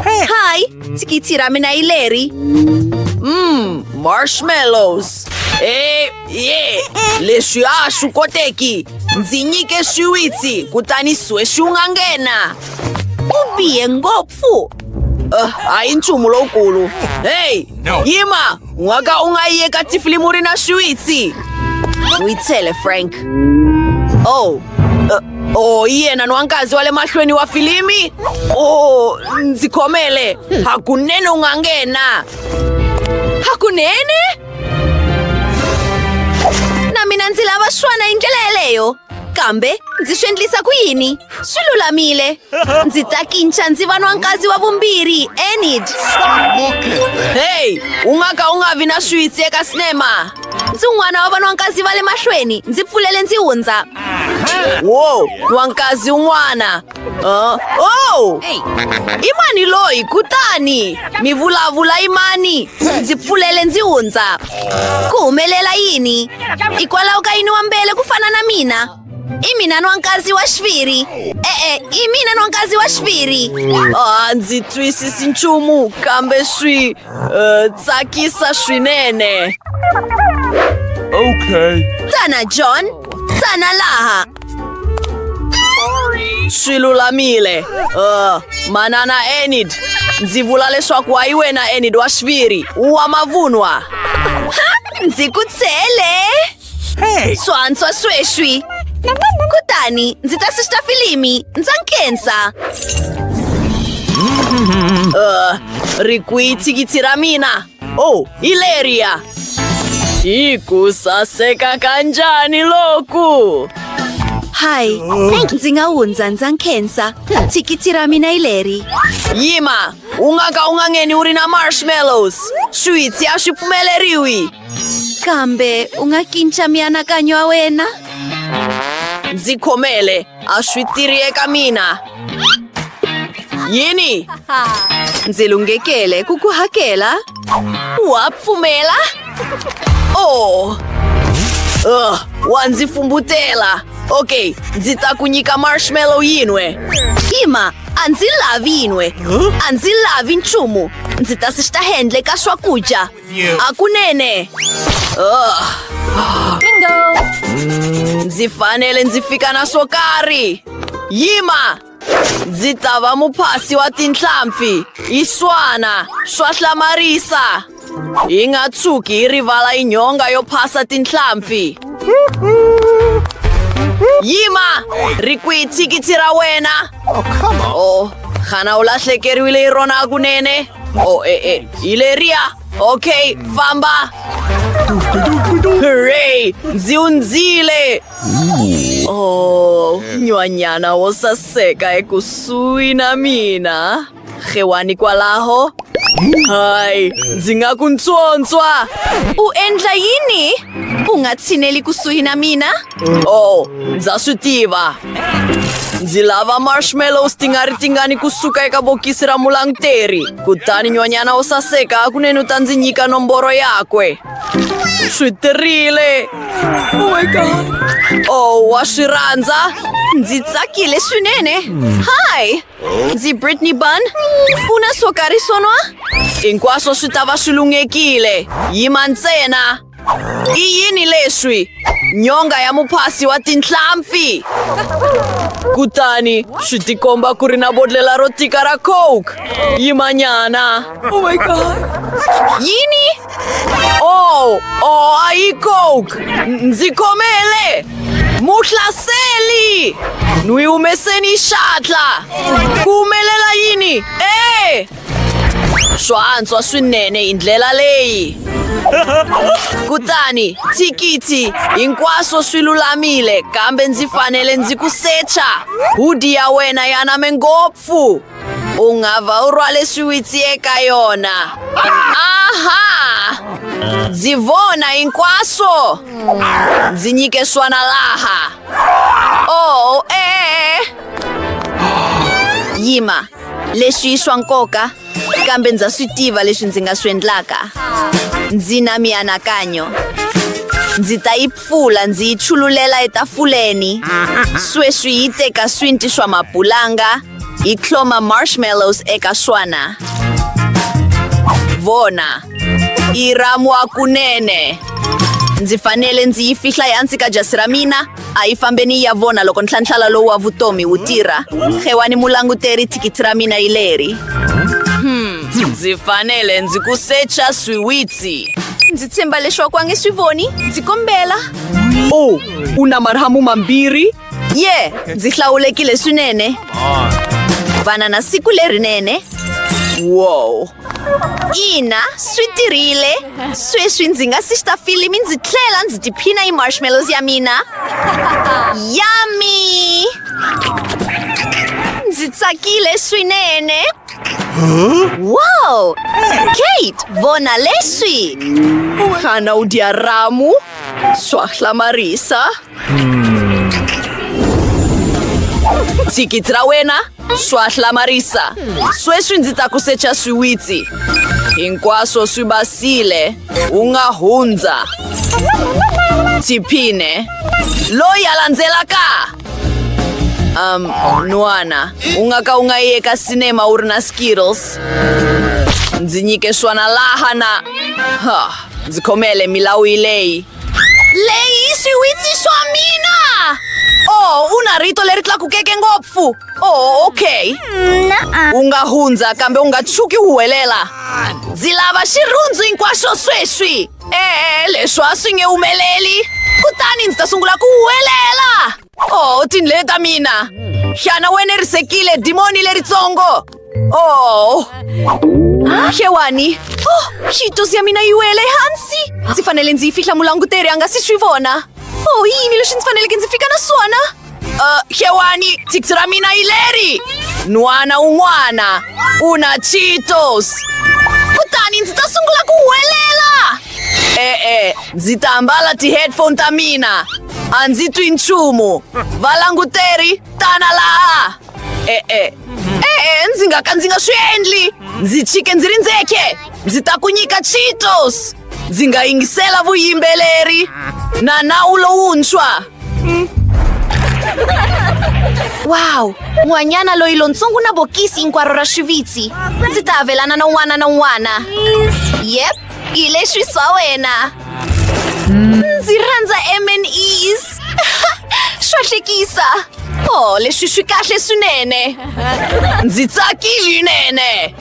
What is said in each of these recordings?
Hi, thikithi ra mina hi leri. Marshmallows. Leswi a swi koteki. Ndzi nyike swiwitsi kutani sweswi u nga nghena. U bihe ngopfu. Hayi nchumu lowukulu. Hey, yima, u nga ka u nga yi eka tifilimu u ri na swiwitsi. N'wi tshele Frank. Yena n'wankazi wa le mahlweni wa filimi? Ndzi khomele. Hakunene u nga nghena. Hakunene? Na mina ndzi lava swona hi ndlela yeleyo. Kambe ndzi swi endlisa ku yini? Swi lulamile. Ndzi ta kincha ndzi va n'wankazi wa vumbirhi, Enid. Hey, u nga ka u nga vi na swiwitsi eka sinema. Ndzi n'wana wa van'wankazi va le mahlweni. Ndzi pfulele ndzi hundza. Wow, n'wankazi un'wana. I mani loyi kutani? Mi vulavula i mani? Ndzi pfulele ndzi hundza. Ku humelela yini? Hikwalaho ka yini wa mbele ku fana na mina? I mina n'wankazi wa xiviri. I mina n'wankazi wa xiviri. Ndzi twisisi nchumu kambe swi tsakisa swinene. Okay. Tana John, tana laha. Swi lulamile. Manana Enid, ndzi vula leswaku wa wena Enid wa xiviri wa mavunwa. Ndzi ku tshele. Hey. Swantswa sweswi. Kutani ndzi ta sista filimi ndza nkhensa. Ri kwihi thikithi ra mina? Hileriya. Hi ku saseka kanjhani loku? Hi, ndzi nga hundza ndza nkhensa. Thikithi ra mina hi leri. Yima, u nga ka u nga ngheni u ri na marshmallows. Swiwitsi a swi pfumeleriwi. Kambe u nga kincha mianakanyo wa wena? Ndzi khomele, a swi tirhi eka mina. Yini? Ndzi lunghekele ku ku hakela. Wa pfumela? Wa ndzi fumbutela. Okay, ndzi ta ku nyika marshmallow yin'we. Yima, a ndzi lavi yin'we. A ndzi lavi nchumu. Ndzi ta sista handle ka swakudya. Hakunene. Bingo! Ndzi fanele ndzi fika na swo karhi. Yima, ndzi ta va muphasi wa tinhlampfi. Hi swana swa hlamarisa. Hi nga tshuki hi rivala hi nyonga yo phasa tinhlampfi. Yima, ri kwihi thikithi ra wena? Come on. Khana u lahlekeriwile hi rona hakunene. Hi leriya. Okay, famba. Hooray! Ndzi hundzile. Nyanyana wo saseka ekusuhi na mina. Khewani kwalaho. Hayi, ndzi nga ku ntsontswa. U endla yini? U nga tshineli kusuhi na mina? Ndza swi tiva. Ndzi lava marshmallows ti nga ri tingani kusuka eka bokisi ra mulanguteri. Kutani nyanyana wo saseka hakunene u ta ndzi nyika nomboro yakwe. Swi tirhile. Oh my God. Wa swi rhandza? Ndzi tsakile swinene. Hi, ndzi Brittany Bunn. Pfuna swo karhi sonwa? Hinkwaswo swi ta va swi lunghekile. Yima ntsena. I yini leswi? Nyonga ya muphasi wa tinhlampfi. Kutani swi tikomba ku ri na bodlela ro tika ra Coke. Yimanyana. Oh my God. Yini? A hi Coke. Ndzi khomele. Muhlaseli. N'wi humeseni xatla. Ku humelela yini? Swa antswa swinene hi ndlela leyi. Kutani thikithi hinkwaswo swi lulamile kambe ndzi fanele ndzi ku secha. Hudi ya wena ya name ngopfu. U nga va u rhwale swiwitsi eka yona. Aha! Ndzi vona hinkwaswo. Ndzi nyike swona laha. Yima, leswi swa nkoka kambe ndza swi tiva leswi ndzi nga swi endlaka. Ndzi na mianakanyo. Ndzi ta yi pfula ndzi yi chululela etafuleni. Sweswi yi teka swinti swa mapulanga, I hloma marshmallows eka swona. Vona. I ramwa kunene. Ndzi fanele ndzi yi fihla ehansi ka jasi ra mina a yi fambeni ya vona loko ntlhantlhala lowu wa vutomi wu tirha. Khewani mulanguteri thikithi ra mina yi leri. Ndzi fanele ndzi ku secha swiwitsi. Ndzi tshemba leswaku a nge swi voni. Ndzi kombela. Oh, una marhamu mambirhi? Ndzi hlawulekile swinene. Vana na siku lerinene. Wow. Ina, swi tirhile. Sweswi ndzi nga si xta filimi ndzi tlhela ndzi tiphina hi marshmallows ya mina. Yummy! Ndzi tsakile swinene. Wow! Kate, vona leswi. Khana u dya ramu. Swa hlamarisa. Thikithi ra wena swa hlamarisa. Sweswi ndzi ta ku secha swiwitsi. Hinkwaswo swi basile. U nga hundza. Tiphine. Loyi a landzelaka. Nwana, u nga ka u nga yi eka cinema u ri na Skittles. Ndzi nyike swona laha na. Ndzi khomele milawu yi leyi. Leyi swiwitsi swa mina! Oh, una rito leri tlakukeke ngopfu. Oh, okay. U nga hundza kambe u nga tshuki u huwelela. Ndzi lava xirhundzu hinkwaswo sweswi. Leswi a swi nge humeleli. Kutani ndzi ta sungula ku huwelela. Oh, tindleve ta mina. Xana wena risekile dimoni leritsongo. Oh. Xewani. Oh, xitosi ya mina yi wele hansi. Ndzi fanele ndzi yi fihla mulanguteri a nga si swi vona. Oh, yini leswi ndzi faneleke ndzi fika na swona? Xewani, thikithi ra mina yi leri. Nwana un'wana. Una Cheetos. Kutani ndzi ta sungula ku huwelela. Ndzi ta ambala ti-headphone ta mina. A ndzi twi nchumu. Valanguteri, tana laha. Ndzi nga swi endli. Ndzi chike ndzi ri ndzeke. Ndzi ta ku nyika Cheetos. Ndzi nga yingisela vuyimbeleri. Na nawu lowuntshwa. Wow, n'wanyana loyi lontsongo na bokisi hinkwaro ra swivitsi. Ndzi ta avelana na un'wana na un'wana. Yep, hi leswi swa wena. Ndzi rhandza M&Es. Swa hlekisa. Oh, leswi swi kahle swinene. Ndzi tsakile nene.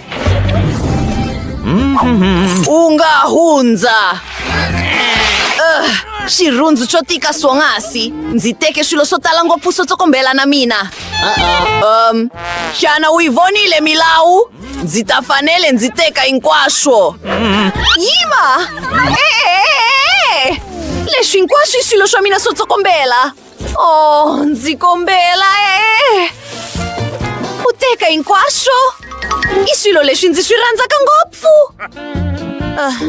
U nga hundza. Xirhundzu xo tika swonghasi. Ndzi teke swilo swo tala ngopfu swo tsokombela na mina. Xana u yi vonile milawu? Ndzi ta fanele ndzi teka hinkwaswo. Yima! Leswi hinkwaswo i swilo swa mina swo tsokombela. Oh, ndzi kombela. U teka hinkwaswo? I swilo leswi ndzi swi rhandzaka ngopfu.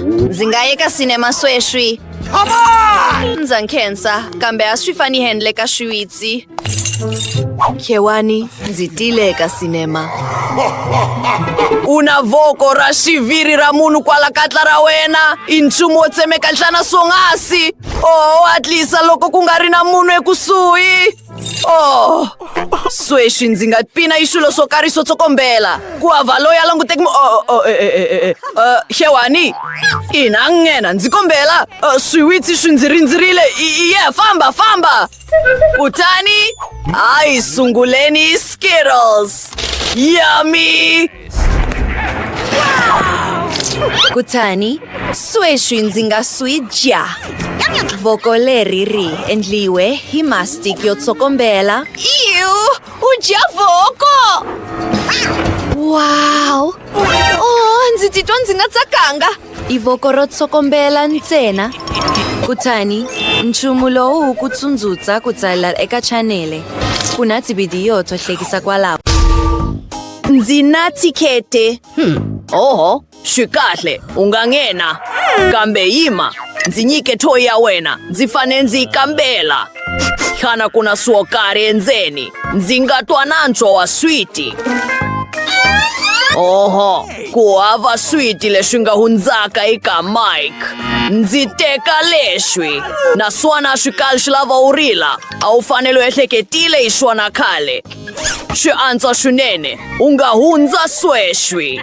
Ndzi nga ya eka cinema sweswi. Ndza nkhensa kambe a swi fani handle ka swiwitsi. Khewani, ndzi tile eka cinema. Una voko ra xiviri ra munhu kwala katla ra wena. I nchumu wo tsemeka nhlana swonghasi. Oh, atlisa loko ku nga ri na munhu ekusuhi. Oh, sweswi ndzi nga pina i swilo swo karhi swo tsokombela. Ku hava loyi a languteki Xewani, ina nghena ndzi kombela. Swiwitsi swi ndzi rindzerile. Famba. Kutani, sunguleni Skittles. Yummy! Kutani, sweswi ndzi nga swi dya. Voko leri ri endliwe hi mastic yo tsokombela. U dya voko! Wow! Oh, ndzi titwa ndzi nga tsakanga. I voko ro tsokombela ntsena. Kutani, nchumu lowu ku tsundzutsa ku tsalela eka chanele. Ku na tivhidiyo to hlekisa kwalaho. Ndzi na thikete. Oho, swi kahle, u nga nghena. Kambe yima, ndzi nyike thoyi ya wena. Ndzi fane ndzi kambela. Khana kuna swo karhi endzeni. Ndzi nga twa nantswo wa switi. Oho, ku hava switi leswi nga hundzaka eka Mike. Ndzi teka leswi. Naswona swi kali swi lava u rila. A wu fanele u ehleketile hi swona khale. Swi antswa swinene u nga hundza sweswi.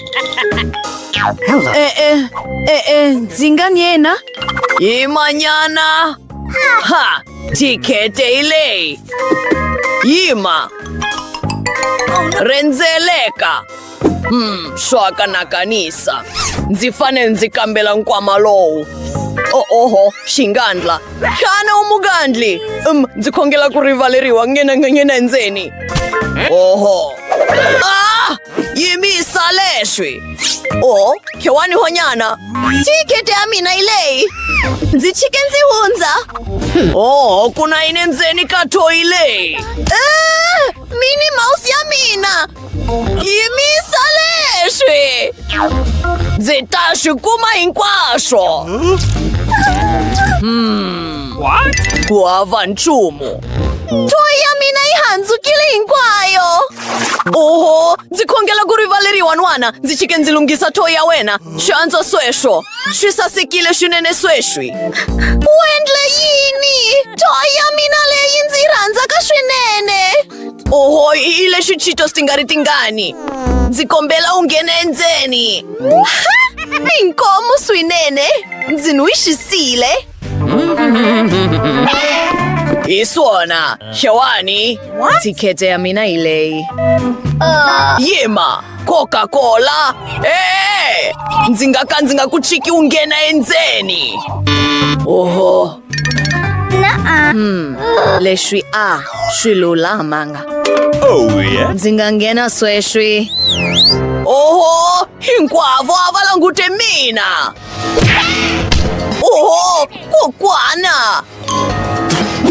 Ndzi nga ni yena? Yimanyana. Ha, tikhete hi leyi. Yima. Rhendzeleka. Swa kanakanisa. Ndzi fanele ndzi kambela nkwama lowu. Oho, xingandla. Xana umugandli. Ndzi khongela ku rivaleriwa ngena endzeni. Oho. Yimisa leswi. Khewani honyana. Tikhete ya mina hi leyi. Ndzi chike ndzi hundza. Ku na yini endzeni ka thoyi leyi? Minnie Mouse ya mina. Yimisa leswi. Ndzi ta swi kuma hinkwaswo. What? Ku hava nchumu. Thoyi ya mina yi handzukile hinkwayo. Oho, ndzi khongela ku rivaleriwa n'wana. Ndzi chike ndzi lunghisa thoyi ya wena. Swi antswa sweswo. Swi sasekile swinene sweswi. U endle yini? Thoyi ya mina leyi ndzi yi rhandzaka swinene. Oho, hi leswi Cheetos ti nga ri tingani. Ndzi kombela u nghena endzeni. Inkomu swinene. Ndzi n'wixisile. Hi swona, xewani. Tikhete ya mina hi leyi. Yima, Coca-Cola. Ndzi nga ku chiki u nghena endzeni. Oho. Leswi swi lulamanga. Oh, yeah? Ndzi nga nghena sweswi. Oho, hinkwavo a va langute mina. Oho, kokwana.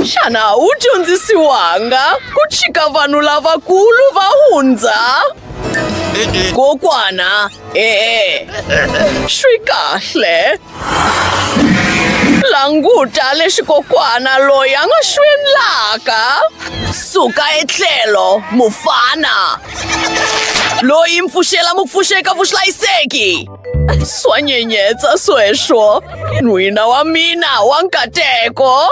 Xana u dyondzisiwanga ku chika vanhu lavakulu va hundza? Kokwana, swi kahle. Languta leswi kokwana loyi a nga swi endlaka. Suka etlhelo, mufana. Loyi mpfuxela mupfuxeka vuhlayiseki. Swa nyenyetsa sweswo. N'wina wa mina wa nkateko.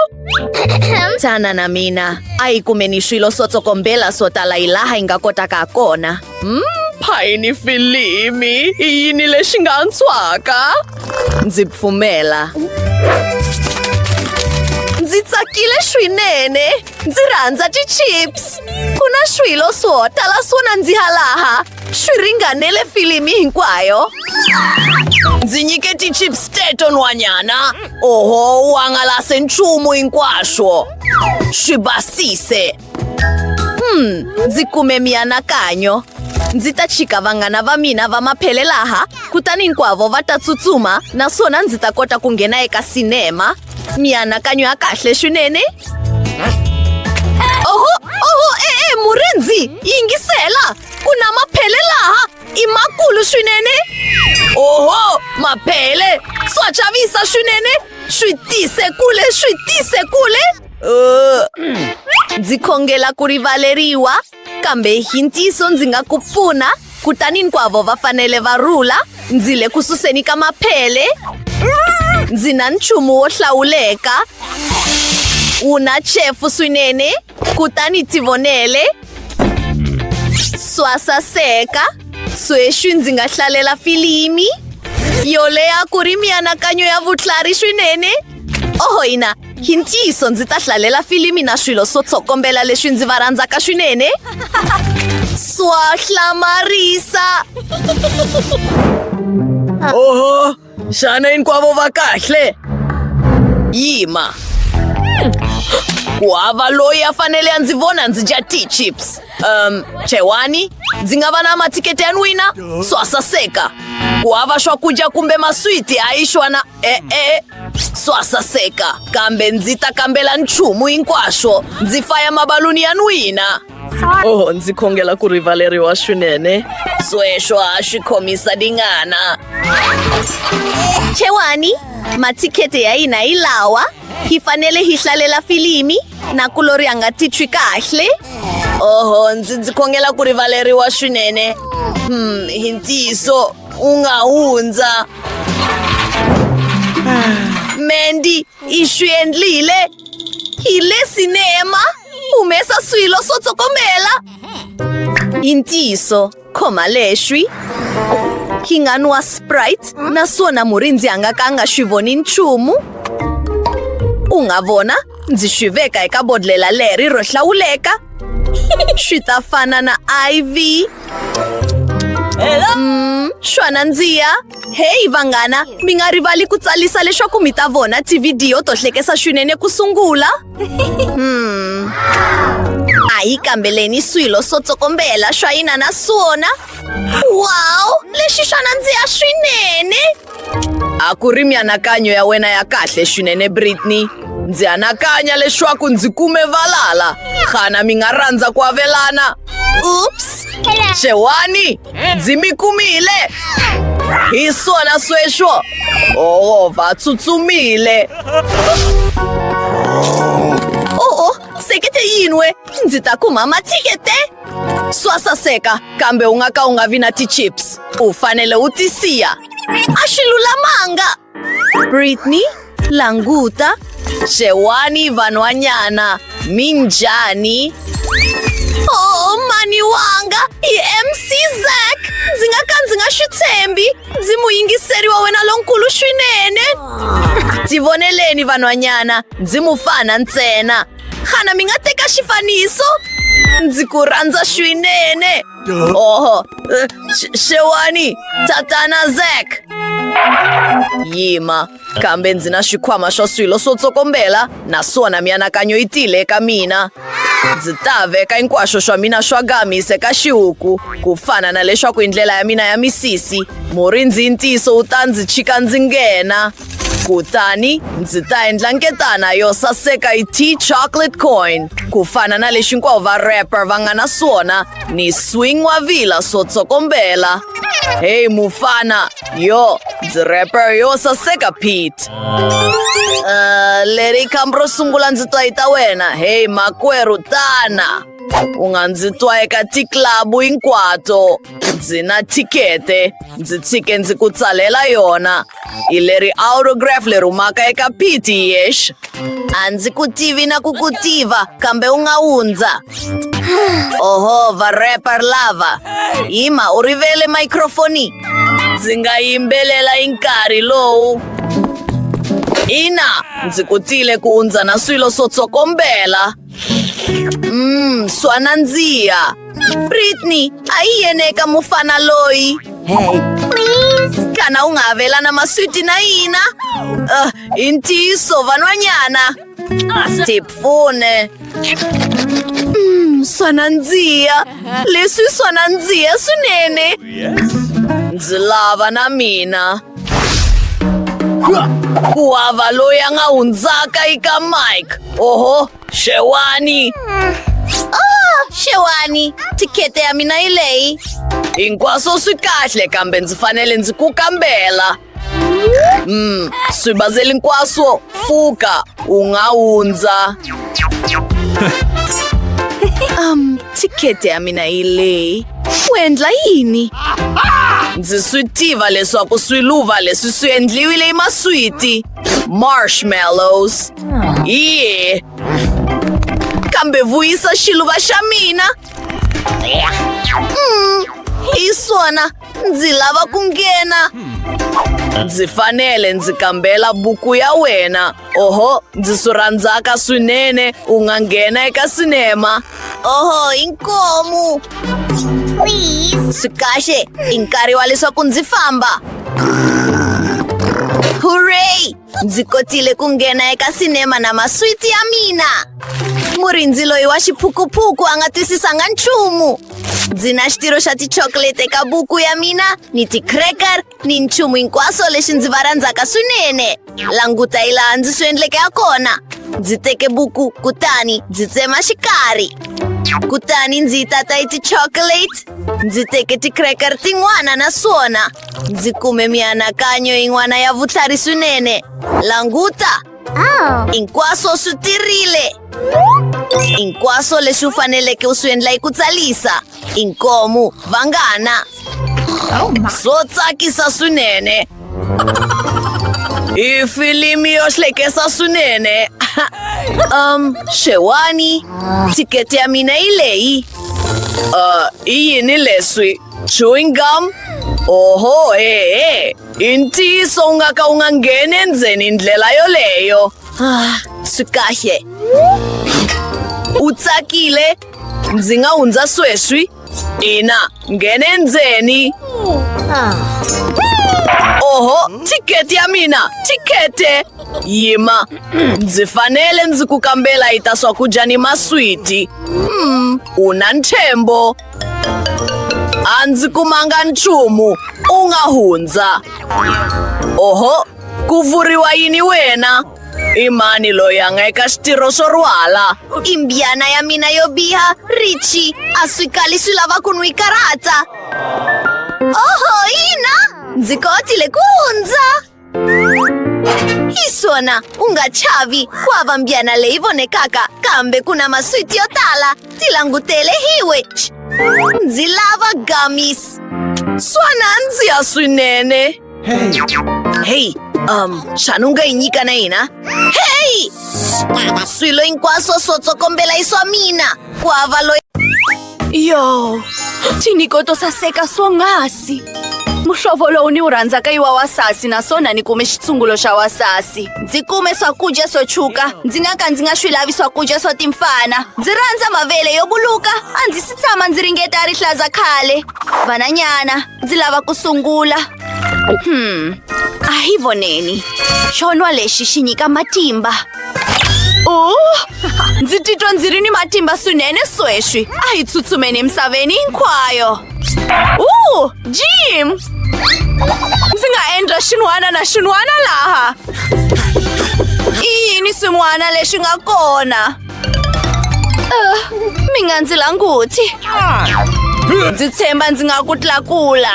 Tana na mina. A hi kumeni swilo swo tsokombela swo tala hi laha hi nga kotaka kona. Phayini filimi. I yini lexi nga antswaka? Ndzi pfumela. Ndzi tsakile swinene. Ndzi rhandza ti-chips. Ku na swilo swo tala swo nandziha laha. Swi ringanele filimi hinkwayo. Ndzi nyike ti-chips teto n'wanyana. Oho, u hangalase nchumu hinkwaswo. Swi basise. Ndzi kume mianakanyo. Ndzi ta chika vanghana va mina va maphele laha. Kutani hinkwavo va ta tsutsuma. Naswona ndzi ta kota ku nghena eka sinema. Mianakanyo ya kahle swinene. Oho, Murindzi, yingisela. Ku na maphele laha. I makulu swinene. Oho, maphele. Swa chavisa swinene. Swi tise kule. Ndzi khongela ku rivaleriwa. Kambe hi ntiso ndzi nga ku pfuna. Kutani hinkwavo va fanele va rhula. Ndzi le ku suseni ka maphele. Ndzi na nchumu wo hlawuleka. Wu na chefu swinene. Kutani ti vonele. Swa saseka. Sweswi ndzi nga hlalela filimi. Yoleya ku ri mianakanyo ya vutlhari swinene. Oho ina, hi ntiso ndzi ta hlalela filimi na swilo swo tsokombela leswi ndzi va rhandzaka swinene. Swa hlamarisa. Oho, xana hinkwavo va kahle? Yima. Ku hava loyi a fanele a ndzi vona ndzi dya ti-chips. Chewani, ndzi nga va na matikete ya n'wina? Swa saseka. Ku hava swakudya kumbe maswiti a hi xona. Swa saseka. Kambe ndzi ta kambela nchumu hinkwaswo. Ndzi faya mabaluni ya n'wina. Oho, ndzi khongela ku rivaleriwa swinene. Sweswo a swi khomisa dingana. Chewani, matikete ya hina hi lawa. Hi fanele hi hlalela filimi. Na kulori anga titwi kahle. Oho, ndzi khongela ku rivaleriwa swinene. Hi ntiso u nga hundza. Mandy, i swi endlile. Hi le sinema. Humesa swilo swo tsokombela. I ntiyiso khoma leswi hi nga nwa Sprite naswona murinzi a nga ka a nga swi voni nchumu. U nga vona ndzi swi veka eka bodlela leri ro hlawuleka. Swi ta fana na IV. Swa nandziha. Hey vanghana, mi nga rivali ku tsalisa leswaku mi ta vona tivhidiyo to hlekisa swinene ku sungula. A hi kambeleni swilo swo tsokombela swa hina na swona. Wow, leswi swa nandziha swinene. A ku ri mianakanyo ya wena ya kahle swinene Britney. Ndzi anakanya leswaku ndzi kume valala. Khana mi nga rhandza ku avelana. Oops. Xewani, ndzi mi kumile. Hi swona sweswo. Va tsutsumile. Sekete yin'we ndzi ta kuma mathikete. Swa saseka kambe u nga ka u nga vi na ti-chips. U fanele u ti siya. A swi lulamanga. Britney, languta. Xewani vanhwanyana, minjhani? Mani wanga, i MC Zack. Ndzi nga swi tshembi. Ndzi muyingiseri wa wena lonkulu swinene. Ti voneleni vanhwanyana, ndzi mufana ntsena. Khana mi nga teka xifaniso? Ndzi ku rhandza swinene. Xewani, tatana Zack. Yima, kambe ndzi na xikhwama swa swilo swo tsokombela naswona mianakanyo yi tile eka mina. Ndzi ta veka hinkwaswo swa mina swa gamis eka xihuku ku fana na leswaku hi ndlela ya mina ya misisi. Murinzi ntiyiso u ta ndzi chika ndzi nghena. Kutani ndzi ta endla nketana yo saseka hi T-chocolate coin ku fana na leswi hinkwavo va rapper va nga na swona ni swing wa vila swo tsokombela. Hey mufana, ndzi rapper yo saseka Pete. Leri khamba ro sungula ndzi twa hi ta wena. Hey makwerhu tana. U nga ndzi twa eka tiklabu hinkwato. Ndzi na thikete. Ndzi tshike ndzi ku tsalela yona. Hi leri autograph leri humaka eka Pete yesh. A ndzi ku tivi na ku ku tiva kambe u nga hundza. Va rapper lava. Yima u rivele microphone. Ndzi nga yimbelela hi nkarhi lowu. Ina, ndzi kutile ku hundza na swilo swo tsokombela. Swa nandziha. Britney, a yi yeneka mufana loyi. Hey, Please. Kana u nga avelana maswiti na hina? I ntiyiso vanhwanyana. Tipfune. Swa nandziha. Leswi swa nandziha swinene. Ndzi lava na mina. Ku hava loyi a nga hundzaka eka Mike. Xewani. Xewani, thikete ya mina yi leyi. Hinkwaswo swi kahle kambe ndzi fanele ndzi ku kambela. Swibazeli hinkwaswo, pfuka, u nga hundza. Thikete ya mina yi leyi. U endla yini? Ndzi swi tiva leswaku swiluva leswi swi endliwile hi maswiti. Marshmallows. Kambe vuyisa xiluva xa mina. Hi swona, ndzi lava ku nghena. Ndzi fanele ndzi kambela buku ya wena. Ndzi swi rhandzaka swinene. U nga nghena eka sinema. Inkomu. Please. Swi kahle, i nkarhi wa leswaku ndzi famba. Hooray! Ndzi kotile ku nghena eka sinema na maswiti ya mina. Murinzi loyi wa xiphukuphuku a nga twisisanga nchumu. Ndzi na xitiro xa ti-chocolate eka buku ya mina, ni ti-cracker, ni nchumu hinkwaswo leswi ndzi va rhandzaka swinene. Languta hi laha ndzi swi endleke ha kona. Ndzi teke buku kutani ndzi tsema xikarhi. Kutani ndzi yi tata hi ti-chocolate. Ndzi teke ti-cracker tin'wana na swona. Ndzi kume mianakanyo yin'wana ya vutlhari swinene. Languta. Hinkwaswo swi tirile. Hinkwaswo leswi u faneleke u swi endla hi ku tsalisa. Inkomu, vanghana. Swo tsakisa swinene. I filimi yo hlekisa swinene. Xewani, thikete ya mina yi leyi. I yini leswi? Chewing gum? Oho, intiso ungaka ungangeni endzeni ndlela yoleyo. Swi kahle. U tsakile? Ndzi nga hundza sweswi? Ina, nghene endzeni. Oho, thiketi ya mina, thikete. Yima, ndzi fanele ndzi ku kambela hi ta swakudya ni maswiti. Una ntshembo. A ndzi kumanga nchumu, u nga hundza. Oho, ku vuriwa yini wena? I mani loyi a nga eka xitirho swo rhwala? I mbyana ya mina yo biha, Richie. A swi kali swi lava ku n'wi karata. Oho, ina! Ndzi kotile ku hundza. Hi swona, u nga chavi. Ku hava mbyana leyi vonekaka, kambe ku na maswiti yo tala. Ti langutele hiwe. Ndzi lava gummies. Swa nandziha swinene. Hey, xana u nga yi nyika na hina? Hey! Swilo hinkwaswo swo tsokombela i swa mina. Ku hava loyi. Yo, tiniko to saseka swonghasi. Muhlovo lowu ni wu rhandzaka i wa wasasi naswona ni kume xitshungulo xa wasasi. Ndzi kume swakudya swo tshuka, ndzi nga swi lavi swakudya swa timfana. Ndzi rhandza mavele yo buluka, a ndzi si tshama ndzi ringeta rihlaza khale. Vananyana, ndzi lava ku sungula. A hi voneni. Xonwa lexi xi nyika matimba. Ndzi titwa ndzi ri ni matimba swinene sweswi. A hi tsutsumeni emisaveni hinkwayo. Jim! Ndzi nga endla xin'wana na xin'wana laha. I yini swin'wana leswi nga kona? Mi nga ndzi languti. Ndzi tshemba ndzi nga ku tlakula.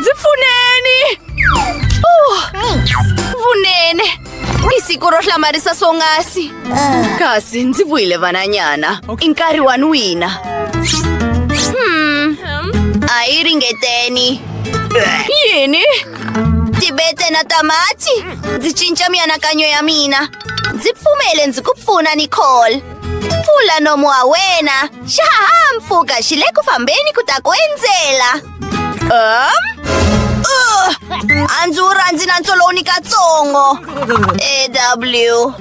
Ndzi pfuneni! Vunene! I siku ro hlamarisa swonghasi. Kasi ndzi vuyile vananyana. I nkarhi wa nwina. A hi ringeteni. Yini? Tibete na tamati. Ndzi cinca mianakanyo ya mina. Ndzi pfumele ndzi ku pfuna Nicole. Pfula nomu wa wena. Xihahampfhuka xi le ku fambeni ku ta ku endzela. A ndzi wu rhandzi na ntsoloni katsongo. AW.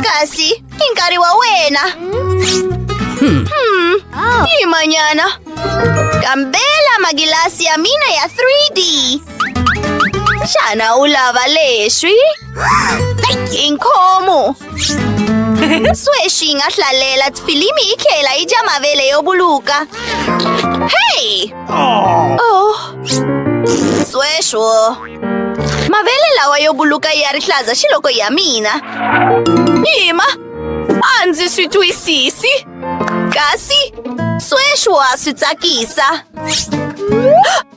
Kasi i nkarhi wa wena. Yimanyana. Kambela magilasi ya mina ya 3D. Xana u lava leswi? Inkhomo. Sweswi nga hlalela filimi yi tlhela yi dya mavele yo buluka. Hey! Sweswo. Mavele lawa yo buluka ya rihlaza xiloko ya mina. Yima, a ndzi swi twisisi. Kasi, sweswo a swi tsakisa.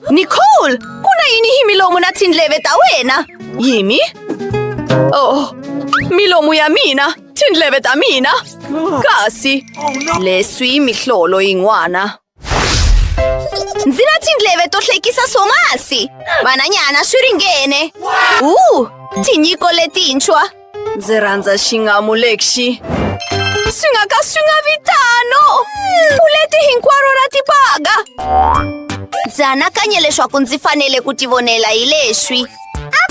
Nicole, ku na yini hi milomu na tindleve ta wena? Yimi? Milomu ya mina, tindleve ta mina. Kasi, leswi mihlolo yin'wana. Ndzi na tindleve to hlekisa swonghasi. Vananyana swi ringene. Tinyiko letintshwa. Ndzi rhandza xingamu lexi. Swi nga ka swi nga vitano. Puleti hinkwaro ra tibaga. Ndzi anakanye leswaku ndzi fanele ku tivonela hi leswi.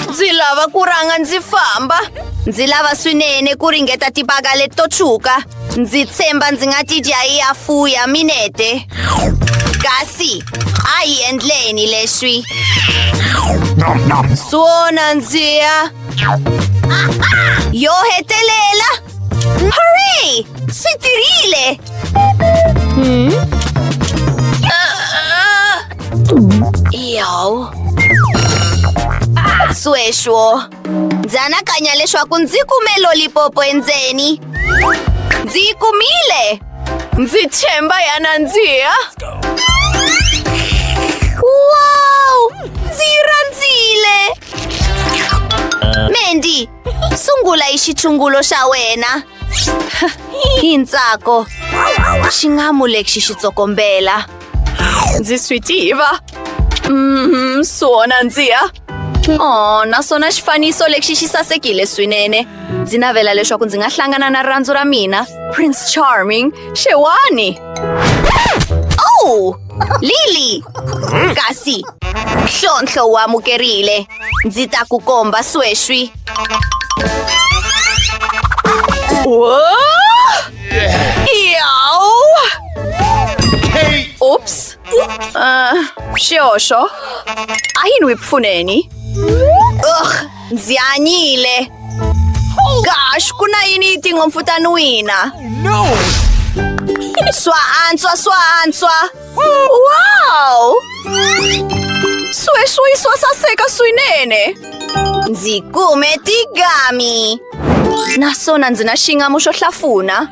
Ndzi lava ku rhanga ndzi famba. Ndzi lava swinene ku ringeta tibaga leto tshuka. Ndzi tshemba ndzi nga ti dya hi hafu ya minete. Kasi, a hi endleni leswi. Swona ndziya. Yo hetelela. Hooray! Swi tirile. Yo. Sweswo. Ndzi anakanya leswaku ndzi kume lolipopo endzeni. Ndzi yi kumile. Ndzi tshemba ya nandziha. Wow! Ndzi yi rhandzile. Mandy, sungula hi xichungulo xa wena. Hi ntsako. Xingamu lexi xi tsokombela. Ndzi swi tiva. Swona ndziya. Oh, naswona xifaniso lexi xi sasekile swinene. Ndzi navela leswaku ndzi nga hlangana na rirhandzu ra mina, Prince Charming. Xewani! Oh! Lily! Kasi, nhlonhlo wu amukerile. Ndzi ta ku komba sweswi. Yaw! Oops! Xiosho. A hi n'wi pfuneni. Ndzi hanyile. Gosh, ku na yini tinhompfu ta n'wina? No! Swa antswa. Wow! Sweswi swa saseka swinene. Ndzi kume tigami. Naswona ndzi na xinghamu xo hlafuna.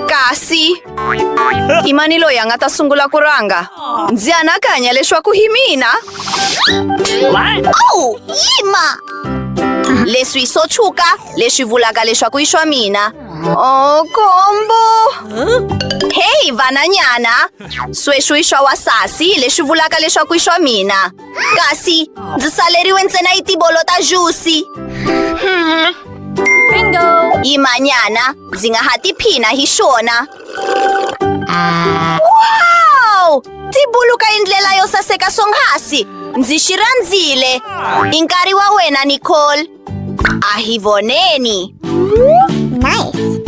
Kasi, i mani loyi a nga ta sungula ku rhanga? Ndzi anakanya leswaku hi mina. Oh, Yima! Leswi swo tshuka, leswi vulaka leswaku i swa mina. Oh, kombo! Hey, vananyana! Sweswi i swa wasasi, leswi vulaka leswaku i swa mina. Kasi, ndzi saleriwe ntsena hi tibolo ta juicy. Bingo! Yimanyana, ndzi nga ha tiphina hi xona. Wow! Tibuluka hi ndlela yo saseka swonghasi. Ndzi xi rhandzile. I nkarhi wa wena, Nicole. A hi voneni. Nice.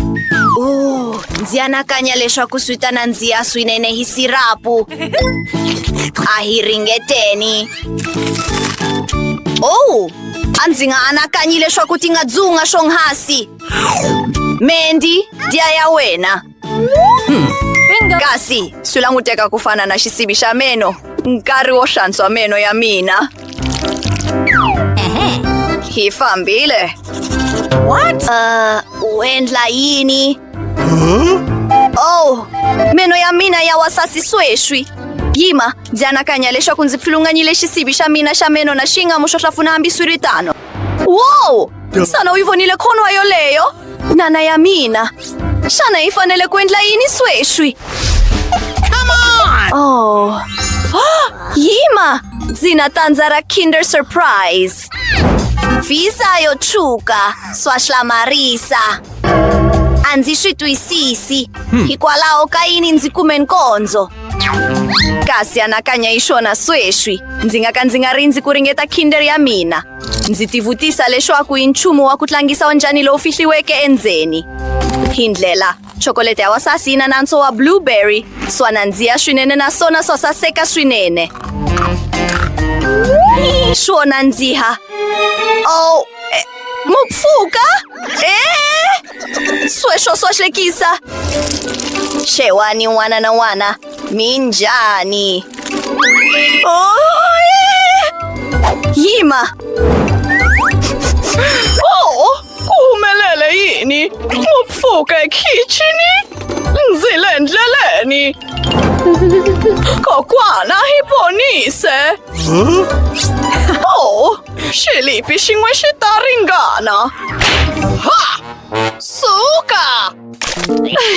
Ndzi anakanya leswaku swi ta nandziha swinene hi sirapu. A hi ringeteni. Oh! A ndzi nga anakanyi leswaku ti nga dzunga swonghasi. Mandy, dia ya wena. Kasi, swi languteka ku fana na xisibi xa meno. Nkarhi wo hlantswa meno ya mina. Hi fambile. What? U endla yini? Oh, meno ya mina ya wasasi sweswi. Yima, ndzi anakanya leswaku ndzi pfilunganyile xisibi xa mina xa meno na xinghamu xo hlafuna hambi swi ri tano. Wow! Sana u yi vonile khonwa yoleyo? Nana ya mina. Xana hi fanele ku endla yini sweswi? Come on! Oh. Yima! Ndzi na tandza ra Kinder Surprise. Visa yo tshuka, swa hlamarisa. A ndzi swi twisisi. Hikwalaho ka yini ndzi kume nkondzo. Kasi anakanya hi xona sweswi. Ndzi nga rindzi ku ringeta Kinder ya mina. Ndzi tivutisa leswaku i nchumu wa ku tlangisa wa njhani lowu fihliweke endzeni. Hi ndlela, chokolete ya wasasi na nantswo wa blueberry. Swa nandziha swinene naswona swa saseka swinene. Swo nandziha. Oh, mupfuka? Sweswo swa hlekisa. Xewani n'wana na n'wana. Minjhani? Oh, Yima! Oh, ku humelele yini? Mupfuka ekhichini? Ndzi le ndleleni. Kokwana hi ponise. Oh, xilipi xin'we xi ta ringana. Ha! Suka!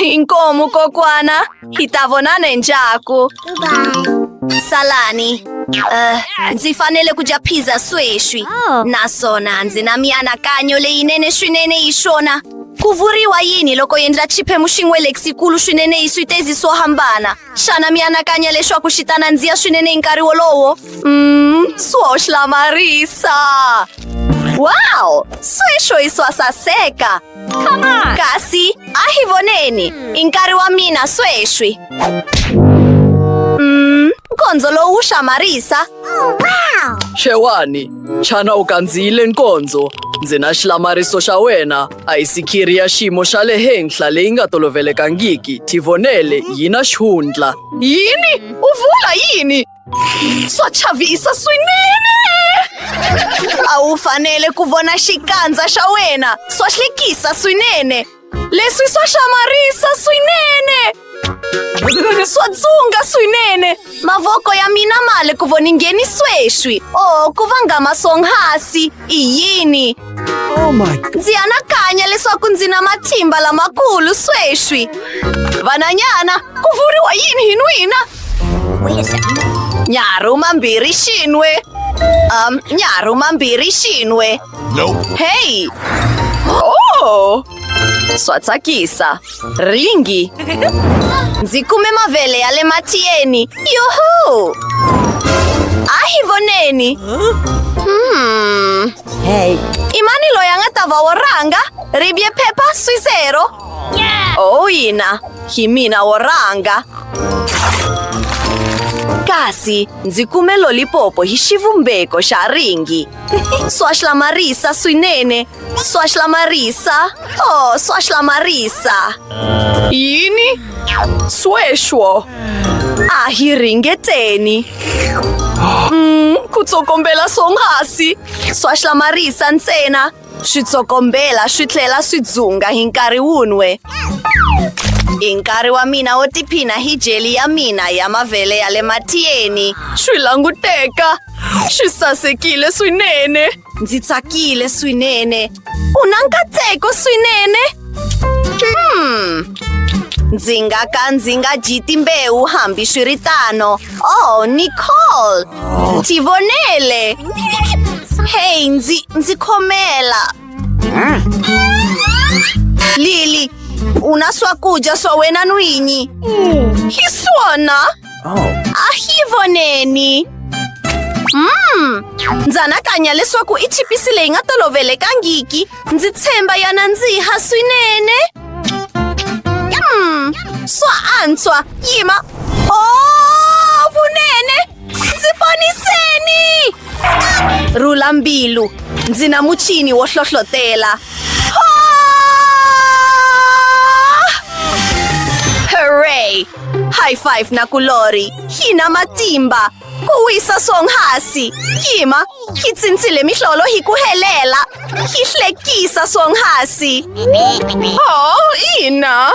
Inkomu kokwana, hi ta vonana endzhaku. Salani. Ndzi fanele ku dya pizza sweswi. Naswona ndzi na mianakanyo leyinene swinene hi swona. Ku vuriwa yini loko endla xiphemu xin'we lekikulu swinene hi switezi swo hambana? Xana mianakanya leswaku xi ta nandziha swinene hi nkarhi wolowo? Swo hlamarisa. Wow! Sweswo i swa saseka. Kasi, a hi voneni. I nkarhi wa mina sweswi. Nkondzo lowu hlamarisa. Xewani, xana u kandziyile nkondzo? Ndzi na xilamariso xa wena. A hi sikhiri ya xiyimo xa le henhla leyi nga tolovelekangiki. Tivonele yi na xihundla. Yini? U vula yini? Swa chavisa swinene! A wu fanele ku vona xikandza xa wena. Swa hlekisa swinene. Leswi swa hlamarisa swinene. Swa dzunga swinene. Mavoko ya mina male ku voningeni sweswi. Oh, ku vangama swonghasi. I yini? Oh my God. Ndzi anakanya leswaku ndzi na matimba lamakulu sweswi. Vananyana, ku vuriwa yini hi n'wina? Nyaru mambirhi xin'we. Nyaru mambiri shinwe. Nope. Hey! Oh! Swa tsakisa. Ringi. Ndzi kume mavele ya le matiyeni. Yuhu! Ahivoneni. Hey. Imani loyi a nga ta va wo rhanga? Ribye phepha swisero? Oh ina, hi mina wo rhanga. Kasi ndzi kume lolipopo hi xivumbeko xa ringi. Swa hlamarisa swinene. Swa hlamarisa. Oh, swa hlamarisa. Yini? Sweswo. A hi ringeteni. Ku tsokombela swonghasi. Swa hlamarisa ntsena. Swi tsokombela swi tlhela swi dzunga hi nkarhi wun'we. I nkarhi wa mina wo tiphina hi jeli ya mina ya mavele ya le matiyeni. Swi languteka. Swi sasekile swinene. Ndzi tsakile swinene. U na nkateko swinene. Ndzi nga dyi timbewu hambi swi ri tano. Oh, Nicole. Ti vonele. Hey, ndzi khomela. Lily, una swakudya swa wena nwinyi. Hi swona. A hi voneni. Ndzi anakanya leswaku i chipisi leyi nga tolovelekangiki. Ndzi tshemba ya nandziha swinene. Swa antswa. Yima. Oh, vunene. Ndzi poniseni. Rula mbilu. Ndzi na muchini wo hlohlotela. Hooray! High five na kulori. Hina matimba. Ku wisa swonghasi. Yima, hi tsintsile mihlolo hi ku helela. Hi hlekisa swonghasi. Oh, ina.